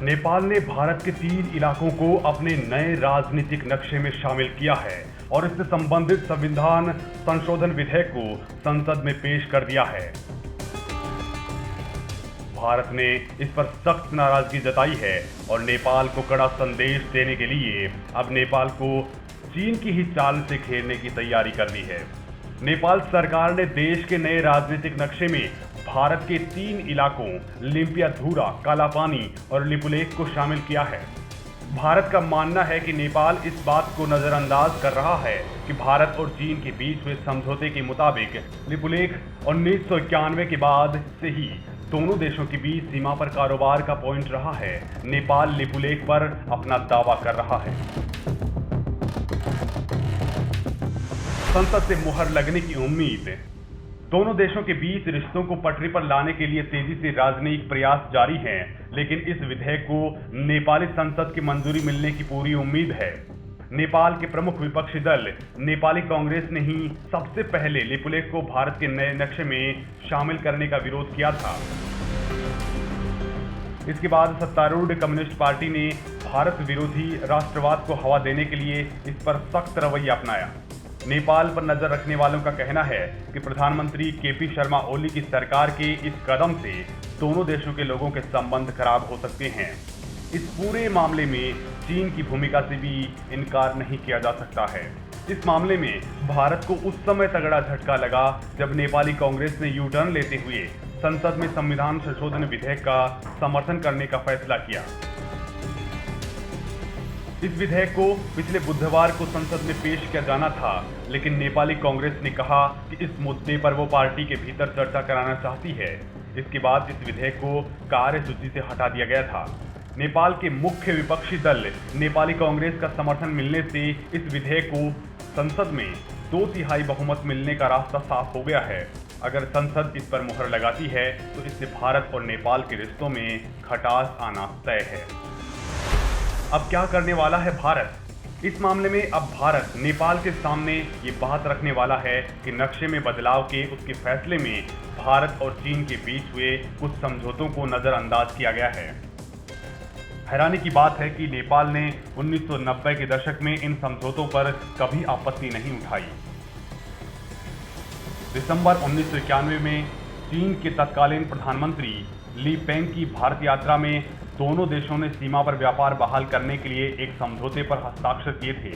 नेपाल ने भारत के 3 इलाकों को अपने नए राजनीतिक नक्शे में शामिल किया है और इससे संबंधित संविधान संशोधन विधेयक को संसद में पेश कर दिया है। भारत ने इस पर सख्त नाराजगी जताई है और नेपाल को कड़ा संदेश देने के लिए अब नेपाल को चीन की ही चाल से घेरने की तैयारी कर ली है। नेपाल सरकार ने देश के नए राजनीतिक नक्शे में भारत के 3 इलाकों लिम्पियाधुरा, कालापानी और लिपुलेख को शामिल किया है। भारत का मानना है कि नेपाल इस बात को नजरअंदाज कर रहा है कि भारत और चीन के बीच हुए समझौते के मुताबिक लिपुलेख 1991 के बाद से ही दोनों देशों के बीच सीमा पर कारोबार का पॉइंट रहा है। नेपाल लिपुलेख पर अपना दावा कर रहा है। संसद से मुहर लगने की उम्मीद। दोनों देशों के बीच रिश्तों को पटरी पर लाने के लिए तेजी से राजनयिक प्रयास जारी हैं, लेकिन इस विधेयक को नेपाली संसद की मंजूरी मिलने की पूरी उम्मीद है। नेपाल के प्रमुख विपक्षी दल नेपाली कांग्रेस ने ही सबसे पहले लिपुलेख को भारत के नए नक्शे में शामिल करने का विरोध किया था। इसके बाद सत्तारूढ़ कम्युनिस्ट पार्टी ने भारत विरोधी राष्ट्रवाद को हवा देने के लिए इस पर सख्त रवैया अपनाया। नेपाल पर नजर रखने वालों का कहना है कि प्रधानमंत्री केपी शर्मा ओली की सरकार के इस कदम से दोनों देशों के लोगों के संबंध खराब हो सकते हैं। इस पूरे मामले में चीन की भूमिका से भी इनकार नहीं किया जा सकता है। इस मामले में भारत को उस समय तगड़ा झटका लगा जब नेपाली कांग्रेस ने यू टर्न लेते हुए संसद में संविधान संशोधन विधेयक का समर्थन करने का फैसला किया। इस विधेयक को पिछले बुधवार को संसद में पेश किया जाना था, लेकिन नेपाली कांग्रेस ने कहा कि इस मुद्दे पर वो पार्टी के भीतर चर्चा कराना चाहती है। इसके बाद इस विधेयक को कार्यसूची से हटा दिया गया था। नेपाल के मुख्य विपक्षी दल नेपाली कांग्रेस का समर्थन मिलने से इस विधेयक को संसद में 2/3 बहुमत मिलने का रास्ता साफ हो गया है। अगर संसद इस पर मुहर लगाती है तो इससे भारत और नेपाल के रिश्तों में खटास आना तय है। अब क्या करने वाला है भारत? इस मामले में अब भारत नेपाल के सामने ये बात रखने वाला है कि नक्शे में बदलाव के उसके फैसले में भारत और चीन के बीच हुए कुछ समझौतों को नजरअंदाज किया गया है। हैरानी की बात है कि नेपाल ने 1990 के दशक में इन समझौतों पर कभी आपत्ति नहीं उठाई। दिसंबर 1991 में चीन के तत्कालीन प्रधानमंत्री ली पेंग की भारत यात्रा में दोनों देशों ने सीमा पर व्यापार बहाल करने के लिए एक समझौते पर हस्ताक्षर किए थे।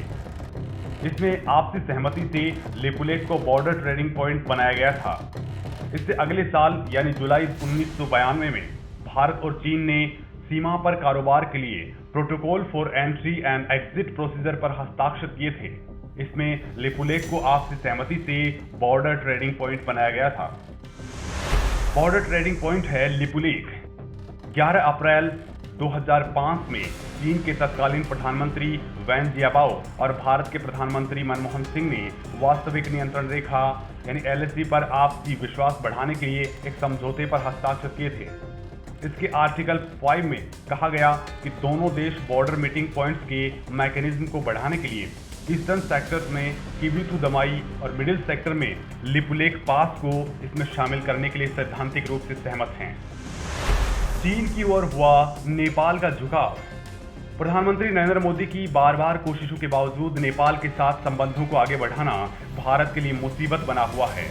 इसमें आपसी सहमति से लिपुलेख को बॉर्डर ट्रेडिंग पॉइंट बनाया गया था। इससे अगले साल यानी जुलाई 1992 में भारत और चीन ने सीमा पर कारोबार के लिए protocol for entry and exit procedure पर हस्ताक्षर किए थे। इसमें लिपुलेख को आपसी सहमति से बॉर्डर ट्रेडिंग पॉइंट बनाया गया था। बॉर्डर ट्रेडिंग पॉइंट है लिपुलेख। 11 अप्रैल 2005 में चीन के तत्कालीन प्रधानमंत्री वैन जियाबाओ और भारत के प्रधानमंत्री मनमोहन सिंह ने वास्तविक नियंत्रण रेखा यानी LAC पर आपसी विश्वास बढ़ाने के लिए एक समझौते पर हस्ताक्षर किए थे। इसके आर्टिकल 5 में कहा गया कि दोनों देश बॉर्डर मीटिंग पॉइंट्स के मैकेनिज्म को बढ़ाने के लिए ईस्टर्न सेक्टर में किबिथु दमाई और मिडिल सेक्टर में लिपुलेख पास को इसमें शामिल करने के लिए सैद्धांतिक रूप से सहमत हैं। चीन की ओर हुआ नेपाल का झुकाव। प्रधानमंत्री नरेंद्र मोदी की बार बार कोशिशों के बावजूद नेपाल के साथ संबंधों को आगे बढ़ाना भारत के लिए मुसीबत बना हुआ है।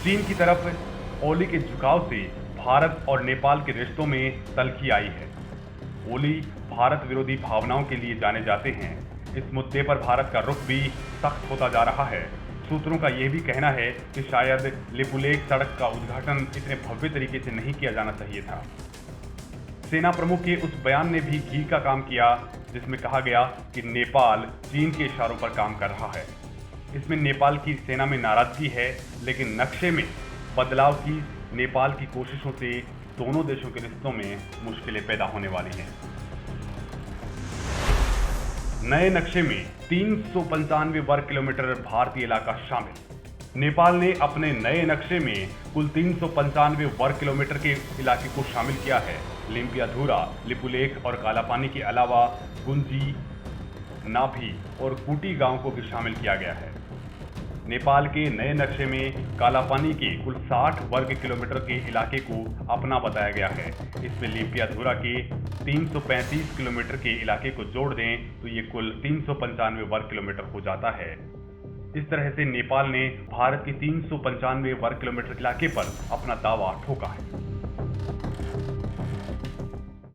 चीन की तरफ ओली के झुकाव से भारत और नेपाल के रिश्तों में तल्खी आई है। ओली भारत विरोधी भावनाओं के लिए जाने जाते हैं। इस मुद्दे पर भारत का रुख भी सख्त होता जा रहा है। सूत्रों का यह भी कहना है कि शायद लिपुलेख सड़क का उद्घाटन इतने भव्य तरीके से नहीं किया जाना चाहिए था। सेना प्रमुख के उस बयान ने भी घी का काम किया जिसमें कहा गया कि नेपाल चीन के इशारों पर काम कर रहा है। इसमें नेपाल की सेना में नाराजगी है, लेकिन नक्शे में बदलाव की नेपाल की कोशिशों से दोनों देशों के रिश्तों में मुश्किलें पैदा होने वाली हैं। नए नक्शे में 395 वर्ग किलोमीटर भारतीय इलाका शामिल। नेपाल ने अपने नए नक्शे में कुल 395 वर्ग किलोमीटर के इलाके को शामिल किया है। लिम्पियाधुरा, लिपुलेख और कालापानी के अलावा गुंजी, नाभी और कूटी गांव को भी शामिल किया गया है। नेपाल के नए नक्शे में कालापानी के कुल 60 वर्ग किलोमीटर के इलाके को अपना बताया गया है। इसमें लिपियाधुरा के 335 किलोमीटर के इलाके को जोड़ दें तो ये कुल 395 वर्ग किलोमीटर हो जाता है। इस तरह से नेपाल ने भारत के 395 वर्ग किलोमीटर इलाके पर अपना दावा ठोका है।